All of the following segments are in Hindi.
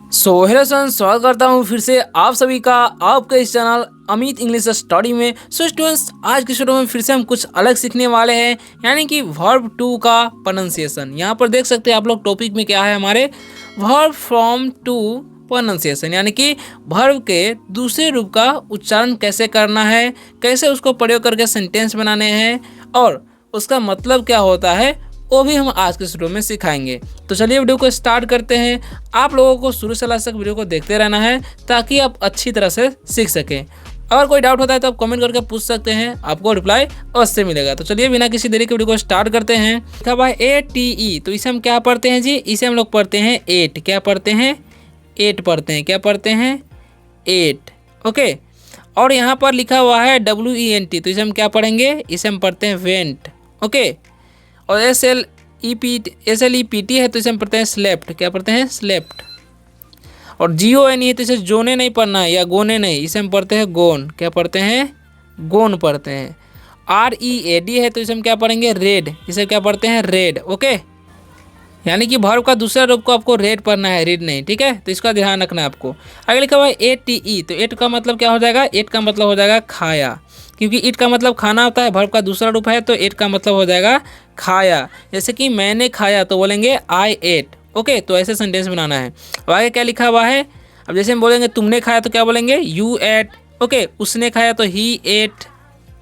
हेलो स्टूडेंट्स, स्वागत करता हूँ फिर से आप सभी का आपके इस चैनल अमित इंग्लिश स्टडी में। स्टूडेंट्स, आज की वीडियो में फिर से हम कुछ अलग सीखने वाले हैं, यानी कि वर्ब टू का प्रोनाउंसिएशन। यहाँ पर देख सकते हैं आप लोग, टॉपिक में क्या है हमारे, वर्ब फ्रॉम टू प्रोनाउंसिएशन, यानी कि वर्ब के दूसरे रूप का उच्चारण कैसे करना है, कैसे उसको प्रयोग करके सेंटेंस बनाने हैं और उसका मतलब क्या होता है, वो भी हम आज के वीडियो में सिखाएंगे। तो चलिए वीडियो को स्टार्ट करते हैं। आप लोगों को शुरू से लास्ट तक वीडियो को देखते रहना है ताकि आप अच्छी तरह से सीख सकें। अगर कोई डाउट होता है तो आप कमेंट करके पूछ सकते हैं, आपको रिप्लाई अवश्य मिलेगा। तो चलिए बिना किसी देरी के वीडियो को स्टार्ट करते हैं। लिखा हुआ है ATE, तो इसे हम क्या पढ़ते हैं जी, इसे हम लोग पढ़ते हैं एट। क्या पढ़ते हैं? एट पढ़ते हैं। क्या पढ़ते हैं? एट। ओके। और यहाँ पर लिखा हुआ है WENT, तो इसे हम क्या पढ़ेंगे, इसे हम पढ़ते हैं वेंट। ओके। और SLEPT है तो इसे हम पढ़ते हैं स्लेप्ट। क्या पढ़ते हैं? स्लेप्ट। और GONE है तो इसे जोने नहीं पढ़ना है या गोने नहीं, इसे हम पढ़ते हैं गोन। क्या पढ़ते हैं? गोन पढ़ते हैं। READ है तो इसे हम क्या पढ़ेंगे? रेड। इसे क्या पढ़ते हैं? रेड। ओके। यानी कि वर्ब का दूसरा रूप को आपको रेड पढ़ना है, रीड नहीं। ठीक है, तो इसका ध्यान रखना है आपको। आगे लिखा हुआ है ATE, तो एट का मतलब क्या हो जाएगा? एट का मतलब हो जाएगा खाया, क्योंकि ईट का मतलब खाना होता है, वर्ब का दूसरा रूप है, तो एट का मतलब हो जाएगा खाया। जैसे कि मैंने खाया तो बोलेंगे आई एट। ओके, तो ऐसे सेंटेंस बनाना है। और आगे क्या लिखा हुआ है, अब जैसे हम बोलेंगे तुमने खाया तो क्या बोलेंगे? You eight. ओके, उसने खाया तो ही एट।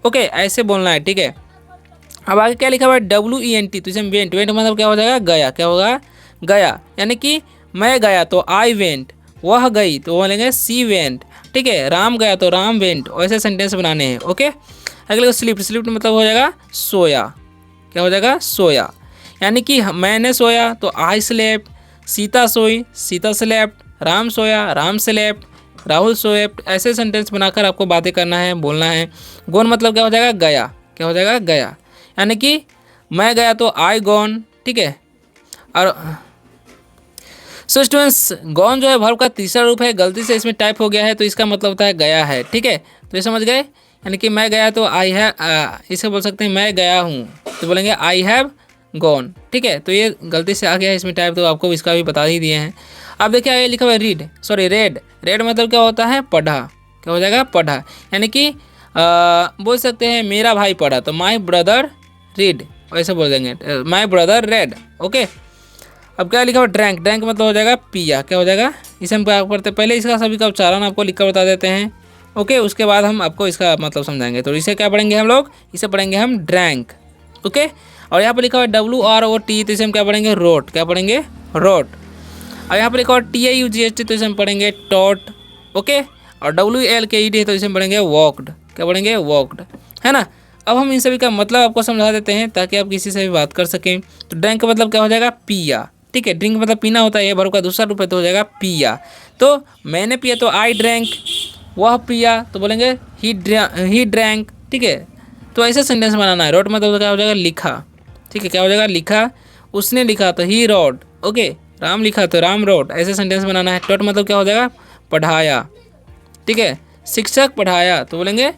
ओके, ऐसे बोलना है। ठीक है। अब आगे क्या लिखा हुआ है? WENT, तो इसे हम वेंट। वेंट मतलब क्या हो जाएगा? गया। क्या होगा? गया। यानी कि मैं गया तो आई वेंट, वह गई तो बोलेंगे सी वेंट। ठीक है, राम गया तो राम वेंट। ऐसे सेंटेंस बनाने हैं। ओके। अगले स्लिप। स्लिप मतलब हो जाएगा सोया। क्या हो जाएगा? सोया। यानी कि मैंने सोया तो आई स्लेप्ट, सीता सोई, सीता स्लेप्ट, राम सोया, राम स्लेप्ट, राहुल सोएप्ट। ऐसे सेंटेंस बनाकर आपको बातें करना है, बोलना है। गोन मतलब क्या हो जाएगा? गया। क्या हो जाएगा? गया। यानी कि मैं गया तो आई गॉन। ठीक है। और स्टूडेंट्स, गॉन जो है वर्ब का तीसरा रूप है, गलती से इसमें टाइप हो गया है तो इसका मतलब होता है गया है। ठीक है, तो ये समझ गए। यानी कि मैं गया तो आई हैव, इसे बोल सकते हैं मैं गया हूँ तो बोलेंगे आई हैव गॉन। ठीक है, तो ये गलती से आ गया है इसमें टाइप, तो आपको इसका भी बता ही दिए हैं। अब देखिए आगे लिखा हुआ है रीड, सॉरी रेड। रेड मतलब क्या होता है? पढ़ा। क्या हो जाएगा? पढ़ा। यानी कि बोल सकते हैं मेरा भाई पढ़ा तो माई ब्रदर रीड, ऐसे बोल देंगे माई ब्रदर रेड। ओके। अब क्या लिखा हुआ? ड्रैंक। ड्रैंक मतलब हो जाएगा पिया। क्या हो जाएगा? इसे हम क्या पढ़ते, पहले इसका सभी का उच्चारण आपको लिखकर बता देते हैं। ओके, उसके बाद हम आपको इसका मतलब समझाएंगे। तो इसे क्या पढ़ेंगे हम लोग? इसे पढ़ेंगे हम ड्रैंक। ओके। और यहाँ पर लिखा हुआ है WROT, तो इसे हम क्या पढ़ेंगे? रोट। क्या पढ़ेंगे? रोट। और यहाँ पर लिखा हुआ TAUGHT, तो इसे हम पढ़ेंगे टॉट। ओके। और WLKED है तो इसे हम पढ़ेंगे वॉकड। क्या पढ़ेंगे? वॉकड, है ना। अब हम इन सभी का मतलब आपको समझा देते हैं ताकि आप किसी से भी बात कर सकें। तो ड्रैंक का मतलब क्या हो जाएगा? पिया। ठीक है, ड्रिंक मतलब पीना होता है, ये वर्ब का दूसरा रूप है तो हो जाएगा पिया। तो मैंने पिया तो आई ड्रैंक, वह पिया तो बोलेंगे ही ड्रैंक। ठीक है, तो ऐसे सेंटेंस बनाना है। रोट मतलब क्या हो जाएगा? लिखा। ठीक है, क्या हो जाएगा? लिखा। उसने लिखा तो ही रोट। ओके, राम लिखा तो राम रोट। ऐसे सेंटेंस बनाना है। टॉट मतलब क्या हो जाएगा? पढ़ाया। ठीक है, शिक्षक पढ़ाया तो बोलेंगे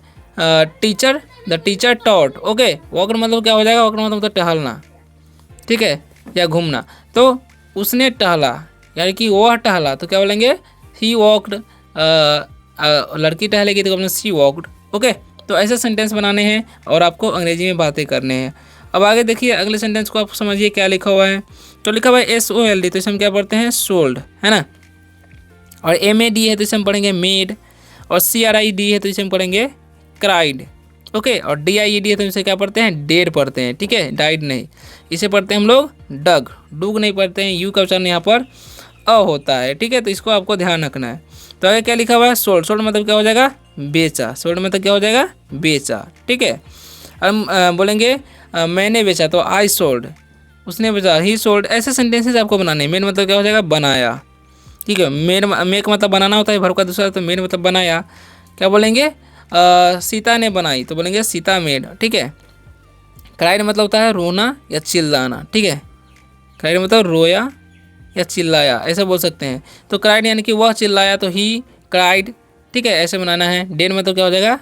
teacher, the teacher taught. Okay. Walker मतलब क्या हो जाएगा? वॉकर मतलब तो टहलना। ठीक है, या घूमना। तो उसने टहला, यानी कि वह टहला तो क्या बोलेंगे? He walked. लड़की टहलेगी तो बोलेंगे सी वॉकड। ओके, तो ऐसे सेंटेंस बनाने हैं और आपको अंग्रेजी में बातें करने हैं। अब आगे देखिए, अगले सेंटेंस को आप समझिए क्या लिखा हुआ है। तो लिखा हुआ है SOLD, तो इसे हम क्या पढ़ते हैं? सोल्ड, है ना। और MAD है तो इसे हम पढ़ेंगे मेड। और CRID है तो इसे हम पढ़ेंगे क्राइड। ओके। और DIED है तो इसे क्या पढ़ते हैं? डेड पढ़ते हैं। ठीक है, डाइड नहीं। इसे पढ़ते हैं हम लोग डग। डूग नहीं पढ़ते हैं, यू का उच्चारण यहाँ पर अ होता है। ठीक है, तो इसको आपको ध्यान रखना है। तो आगे क्या लिखा हुआ है? सोल्ड। सोल्ड मतलब क्या हो जाएगा? बेचा। सोल्ड मतलब क्या हो जाएगा? बेचा। ठीक है। हम बोलेंगे मैंने बेचा तो आई सोल्ड, उसने बेचा ही सोल्ड। ऐसे सेंटेंसेस आपको बनाने हैं। मेन मतलब क्या हो जाएगा? बनाया। ठीक है, मेक मतलब बनाना होता है, वर्ब का दूसरा, तो मेड मतलब बनाया। क्या बोलेंगे? सीता ने बनाई तो बोलेंगे सीता मेड। ठीक है। क्राइड मतलब होता है रोना या चिल्लाना। ठीक है, क्राइड मतलब रोया या चिल्लाया, ऐसा बोल सकते हैं। तो क्राइड यानी कि वह चिल्लाया तो ही क्राइड। ठीक है, ऐसे बनाना है। डेड मतलब क्या हो जाएगा?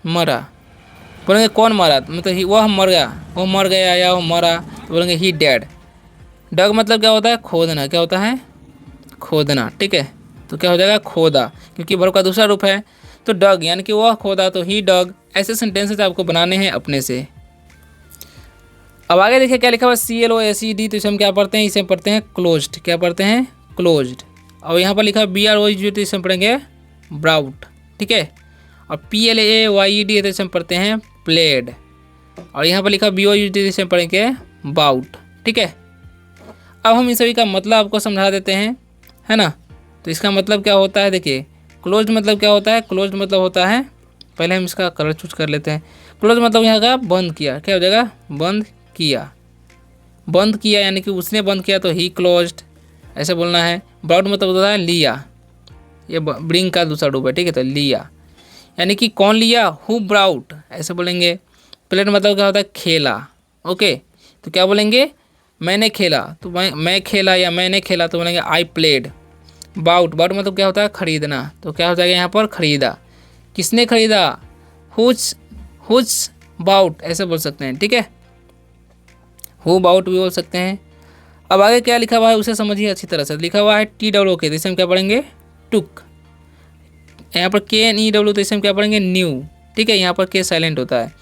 मरा। बोलेंगे कौन मरा? मतलब वह मर गया, वह मर गया या वह मरा तो बोलेंगे ही डेड। डग मतलब क्या होता है? खोदना। क्या होता है? खोदना। ठीक है, तो क्या हो जाएगा खोदा, क्योंकि वर्ब का दूसरा रूप है। तो डग यानी कि वह खोदा, तो ही डग। ऐसे सेंटेंसेस आपको बनाने हैं अपने से। अब आगे देखिए क्या लिखा हुआ CLOSED, तो इसे हम क्या पढ़ते हैं, इसे पढ़ते हैं क्लोज्ड। क्या पढ़ते हैं, क्लोज्ड। और यहाँ पर लिखा है BROUGD, तो इसे हम पढ़ेंगे ब्राउट, ठीक है। और PLAYED, तो इसे हम पढ़ते हैं प्लेड। और यहाँ पर लिखा BOUD, तो इसे हम पढ़ेंगे बाउट, ठीक है। अब हम इन सभी का मतलब आपको समझा देते हैं, है ना। तो इसका मतलब क्या होता है, देखिए क्लोज्ड मतलब क्या होता है। क्लोज्ड मतलब होता है, पहले हम इसका कलर चूज कर लेते हैं। क्लोज मतलब यहाँ का बंद किया, क्या हो जाएगा, बंद किया। बंद किया यानी कि उसने बंद किया, तो ही क्लोज्ड, ऐसे बोलना है। ब्राउट मतलब होता है लिया, ये ब्रिंग का दूसरा रूप है, ठीक है। तो लिया यानी कि कौन लिया, हु ब्राउट, ऐसे बोलेंगे। प्लेड मतलब क्या होता है, खेला, ओके। तो क्या बोलेंगे, मैंने खेला, तो मैं खेला या मैंने खेला, तो बोलेंगे आई प्लेड। बाउट, बाउट मतलब क्या होता है, खरीदना, तो क्या हो जाएगा यहाँ पर खरीदा। किसने खरीदा, हुज बाउट, ऐसे बोल सकते हैं, ठीक है। हु बाउट भी बोल सकते हैं। अब आगे क्या लिखा हुआ है उसे समझिए अच्छी तरह से। लिखा हुआ है TWO के, तो इसे हम क्या पढ़ेंगे, टुक। यहाँ पर KNEW, तो इसे हम क्या पढ़ेंगे, न्यू, ठीक है। यहाँ पर के साइलेंट होता है।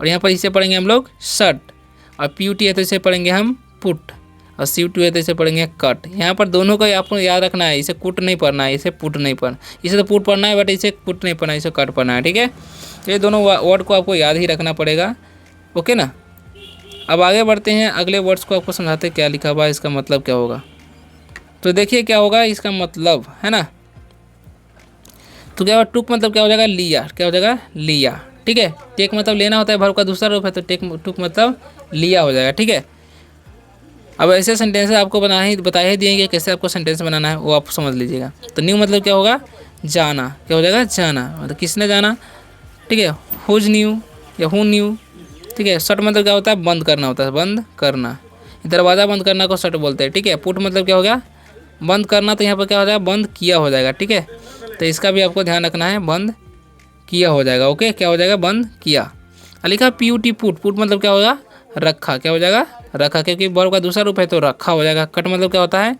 और यहाँ पर इसे पढ़ेंगे हम लोग शर्ट। और PUT है तो इसे पढ़ेंगे हम पुट। और CUT है तो इसे पढ़ेंगे कट। यहाँ पर दोनों का आपको याद रखना है, इसे कुट नहीं पढ़ना है, इसे पुट नहीं पढ़ना। इसे तो पुट पढ़ना है, बट इसे पुट नहीं पढ़ना है, इसे कट पढ़ना है, ठीक है। ये दोनों वर्ड को आपको याद ही रखना पड़ेगा, ओके ना। अब आगे बढ़ते हैं, अगले वर्ड्स को आपको समझाते हैं क्या लिखा हुआ है, इसका मतलब क्या होगा। तो देखिए क्या होगा इसका मतलब, है ना। तो क्या होगा, टुक मतलब क्या हो जाएगा, लिया, क्या हो जाएगा, लिया, ठीक है। टेक मतलब लेना होता है, वर्ब का दूसरा रूप है, तो टुक मतलब लिया हो जाएगा, ठीक है। अब ऐसे सेंटेंस आपको बता ही दिए कि कैसे आपको सेंटेंस बनाना है, वो आप समझ लीजिएगा। तो न्यू मतलब क्या होगा, जाना, क्या हो जाएगा, जाना, मतलब किसने जाना, ठीक है। हुज न्यू या हु न्यू, ठीक है। शट मतलब क्या होता है, बंद करना होता है, बंद करना। दरवाज़ा बंद करना को शट बोलते हैं, ठीक है। पुट मतलब क्या हो गया, बंद करना, तो यहाँ पर क्या हो जाएगा, बंद किया हो जाएगा, ठीक है। तो इसका भी आपको ध्यान रखना है, बंद किया हो जाएगा, ओके। क्या हो जाएगा, बंद किया। लिखा PUT, पुट, पुट मतलब क्या होगा, रखा, क्या हो जाएगा, रखा, क्योंकि वर्ब का दूसरा रूप है तो रखा हो जाएगा। कट मतलब क्या होता है,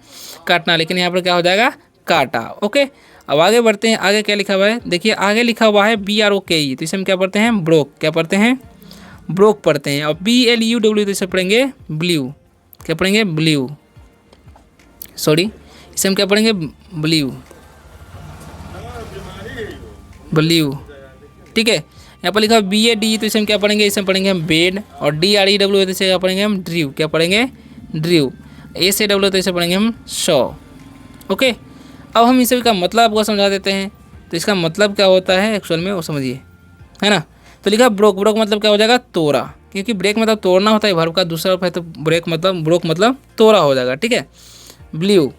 काटना, लेकिन यहाँ पर क्या हो जाएगा, काटा, ओके। अब आगे बढ़ते हैं, आगे क्या लिखा हुआ है, देखिए आगे लिखा हुआ है BROKE, तो इसे हम क्या पढ़ते हैं, ब्रोक, क्या पढ़ते हैं, ब्रोक पढ़ते हैं। और BLUW, तो इसे पढ़ेंगे ब्लू, क्या पढ़ेंगे, ब्लू, सॉरी, इसे हम क्या पढ़ेंगे, ब्लू, ब्लू, ठीक है। यहाँ पर लिखा है BADE, तो इसे हम क्या पढ़ेंगे, इसे पढ़ेंगे हम बेड। और DREW है तो इसे क्या पढ़ेंगे हम, ड्रीव, क्या पढ़ेंगे, ड्रीव। SAW तो इसे पढ़ेंगे हम शो, ओके। अब हम इस का मतलब आपको समझा देते हैं। तो इसका मतलब क्या होता है एक्चुअल में वो समझिए, है ना। तो लिखा ब्रोक, ब्रोक मतलब क्या हो जाएगा, तोड़ा, क्योंकि ब्रेक मतलब तोड़ना होता है, वर्ब का दूसरा रूप है, तो ब्रोक मतलब तोड़ा हो जाएगा, ठीक है। ब्लू,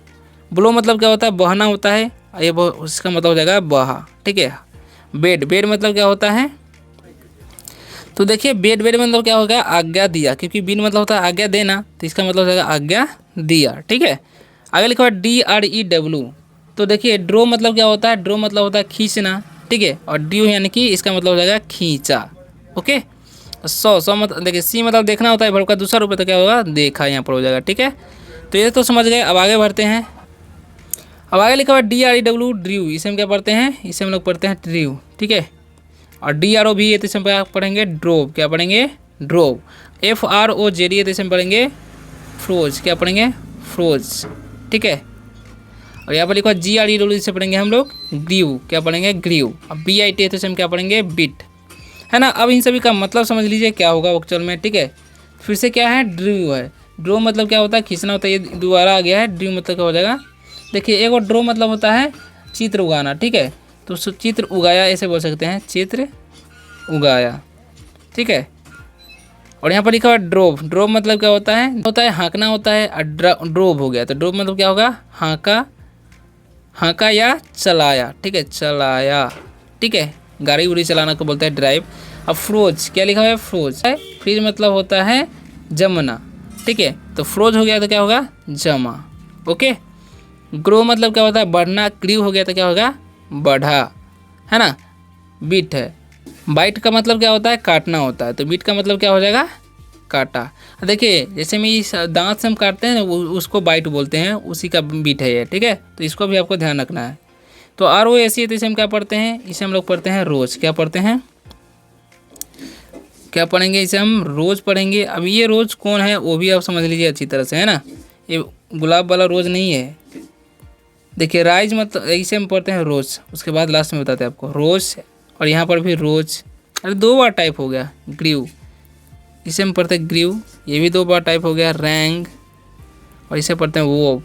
ब्लो मतलब क्या होता है, बहना होता है, ये उसका मतलब हो जाएगा बहा, ठीक है। बेड, बेड मतलब क्या होता है, तो देखिए बेड, बेड मतलब क्या होगा, आज्ञा दिया, क्योंकि बिन मतलब होता है आज्ञा देना, तो इसका मतलब हो जाएगा आज्ञा दिया, ठीक है। आगे लिखा हुआ DREW, तो देखिए ड्रो मतलब क्या होता है, ड्रो मतलब होता है खींचना, ठीक है। और ड्यू यानी कि इसका मतलब हो जाएगा खींचा, ओके। सौ मतलब देखिए सी मतलब देखना होता है, वर्ब का दूसरा रूप है, तो क्या होगा, देखा, यहाँ पर हो जाएगा, ठीक है। तो ये तो समझ गए। अब आगे बढ़ते हैं। अब आगे लिखा हुआ DREW, ड्रीव, इसे हम क्या पढ़ते हैं, इसे हम लोग पढ़ते हैं ड्रीव, ठीक है। और DROV है तो इसे हम पढ़ेंगे ड्रोव, क्या पढ़ेंगे, ड्रोव। FROZD है तो इसे हम पढ़ेंगे फ्रोज, क्या पढ़ेंगे, फ्रोज, ठीक है। और यहाँ पर लिखा GREW, इसे पढ़ेंगे हम लोग ग्रीव, क्या पढ़ेंगे, ग्रीव। अब BIT है तो इसे हम क्या पढ़ेंगे, बिट, है ना। अब इन सभी का मतलब समझ लीजिए क्या होगा एक्चुअल में, ठीक है। फिर से क्या है, ड्रीव है, ड्रो मतलब क्या होता है, खींचना होता है, ये दोबारा आ गया है। ड्रीव मतलब क्या हो जाएगा, देखिए एक और ड्रो मतलब होता है चित्र उगाना, ठीक है। तो चित्र उगाया ऐसे बोल सकते हैं, चित्र उगाया, ठीक है। और यहाँ पर लिखा हुआ ड्रोव, ड्रोव मतलब क्या होता है हाँकना होता है। और ड्रोव हो गया, तो ड्रोव मतलब क्या होगा, हाँका, हाँका या चलाया, ठीक है, चलाया, ठीक है। गाड़ी उड़ी चलाना को बोलते हैं ड्राइव। अब फ्रोज, क्या लिखा हुआ है, फ्रोज, फ्रीज मतलब होता है जमना, ठीक है। तो फ्रोज हो गया तो क्या होगा, जमा, ओके। ग्रो मतलब क्या होता है, बढ़ना, ग्रीव हो गया तो क्या होगा, बढ़ा, है ना। बीट है, बाइट का मतलब क्या होता है, काटना होता है, तो बीट का मतलब क्या हो जाएगा, काटा। देखिए जैसे में इस दांत से हम काटते हैं उसको बाइट बोलते हैं, उसी का बीट है ये, ठीक है। तो इसको भी आपको ध्यान रखना है। तो ROAC है, तो इसे हम क्या पढ़ते हैं, इसे हम लोग पढ़ते हैं रोज। क्या पढ़ते हैं, क्या पढ़ेंगे, इसे हम रोज पढ़ेंगे। अब ये रोज कौन है वो भी आप समझ लीजिए अच्छी तरह से, है ना। ये गुलाब वाला रोज नहीं है। देखिए राइज मतलब इसे हम पढ़ते हैं रोज, उसके बाद लास्ट में बताते हैं आपको रोज। और यहाँ पर भी रोज, अरे 2 बार टाइप हो गया। ग्रीव, इसे हम पढ़ते हैं ग्रीव, ये भी 2 बार टाइप हो गया। रैंग, और इसे पढ़ते हैं वोव।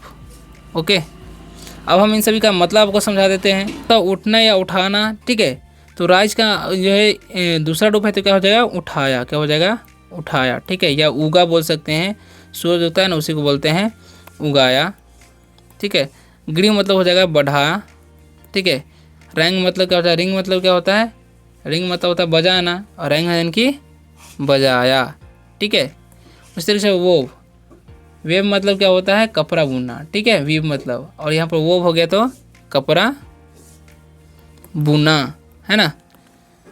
ओके, अब हम इन सभी का मतलब आपको समझा देते हैं। तो उठना या उठाना, ठीक है। तो राइज का जो है दूसरा रूप है, तो क्या हो जाएगा, उठाया। क्या हो जाएगा, उठाया, ठीक है। या उगा बोल सकते हैं, सूरज होता है ना, उसी को बोलते हैं उगाया, ठीक है। ग्रीव मतलब हो जाएगा बढ़ा, ठीक है। रैंग मतलब क्या होता है, रिंग मतलब क्या होता है, रिंग मतलब होता है बजाना, और रैंग है यानी कि बजाया, ठीक है। उस तरीके से वोव, वेव मतलब क्या होता है, कपड़ा बुनना, ठीक है। वीव मतलब, और यहाँ पर वोव हो गया तो कपड़ा बुना, है ना।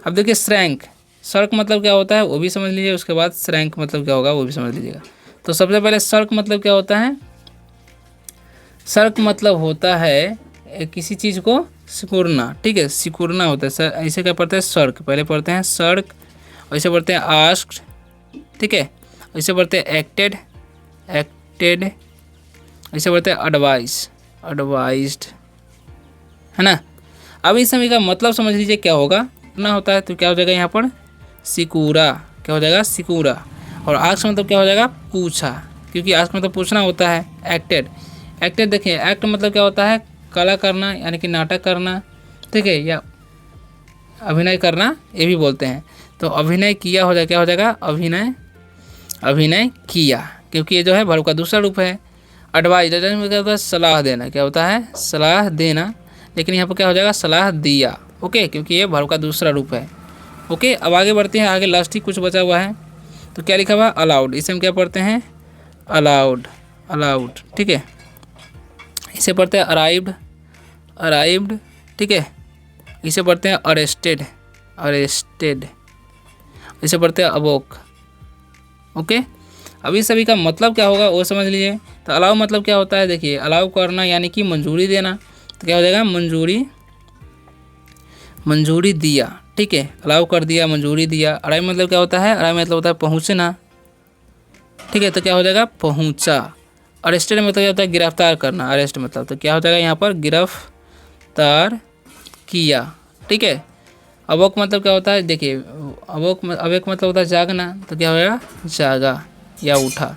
अब देखिए श्रैंक, सर्क मतलब क्या होता है वो भी समझ लीजिए, उसके बाद श्रैंक मतलब क्या होगा वो भी समझ लीजिएगा। तो सबसे पहले सर्क मतलब क्या होता है, सर्क मतलब होता है किसी चीज़ को सिकुड़ना, ठीक है, सिकुड़ना होता है सर। ऐसे क्या पढ़ते हैं, सर्क, पहले पढ़ते हैं सर्क, और इसे पढ़ते हैं आस्क्ड, ठीक है। इसे पढ़ते हैं एक्टेड, एक्टेड, इसे पढ़ते हैं एडवाइस, एडवाइज्ड, है ना। अब इस समय का मतलब समझ लीजिए क्या होगा ना, होता है तो क्या हो जाएगा यहाँ पर सिकुड़ा, क्या हो जाएगा सिकुड़ा। और आस्क मतलब क्या हो जाएगा, पूछा, क्योंकि आस्क मतलब पूछना होता है। एक्टेड, एक्टेड देखिए एक्ट मतलब क्या होता है, कला करना यानी कि नाटक करना, ठीक है, या अभिनय करना ये भी बोलते हैं। तो अभिनय किया हो जाएगा, क्या हो जाएगा, अभिनय, अभिनय किया, क्योंकि ये जो है वर्ब का दूसरा रूप है। एडवाइस, एडवाइस में क्या होता है, सलाह देना, क्या होता है, सलाह देना, लेकिन यहाँ पर क्या हो जाएगा, सलाह दिया, ओके, क्योंकि ये वर्ब का दूसरा रूप है। ओके, अब आगे बढ़ते हैं, आगे लास्ट ही कुछ बचा हुआ है। तो क्या लिखा हुआ है, अलाउड, इसे हम क्या पढ़ते हैं, अलाउड, अलाउड, ठीक है। इसे पढ़ते हैं अराइव्ड, अराइव्ड, ठीक है। इसे पढ़ते हैं अरेस्टेड, अरेस्टेड, इसे पढ़ते हैं अवोक, ओके। अब इस सभी का मतलब क्या होगा वो समझ लीजिए। तो अलाउ मतलब क्या होता है, देखिए अलाउ करना यानी कि मंजूरी देना, तो क्या हो जाएगा, मंजूरी, मंजूरी दिया, ठीक है। अलाउ कर दिया, मंजूरी दिया। अराइव मतलब क्या होता है, अराइव मतलब होता है पहुँचना, ठीक है। तो क्या हो जाएगा, पहुँचा। अरेस्टेड मतलब क्या होता है, गिरफ्तार करना, अरेस्ट मतलब, तो क्या हो जाएगा यहाँ पर, गिरफ्तार किया, ठीक है। अवोक मतलब क्या होता है, देखिए अवोक, अवेक मतलब होता है जागना, तो क्या होगा, जागा या उठा।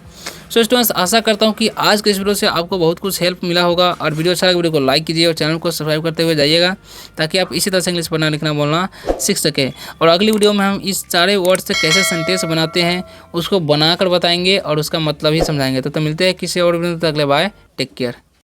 सो स्टूडेंट्स, आशा करता हूँ कि आज के इस वीडियो से आपको बहुत कुछ हेल्प मिला होगा। और वीडियो अच्छा लगा वीडियो को लाइक कीजिए और चैनल को सब्सक्राइब करते हुए जाइएगा, ताकि आप इसी तरह से इंग्लिश पढ़ना लिखना बोलना सीख सकें। और अगली वीडियो में हम इस सारे वर्ड से कैसे सेंटेंस बनाते हैं उसको बनाकर बताएंगे और उसका मतलब ही समझाएंगे। तो मिलते हैं किसी और वीडियो में, तक ले बाय, टेक केयर।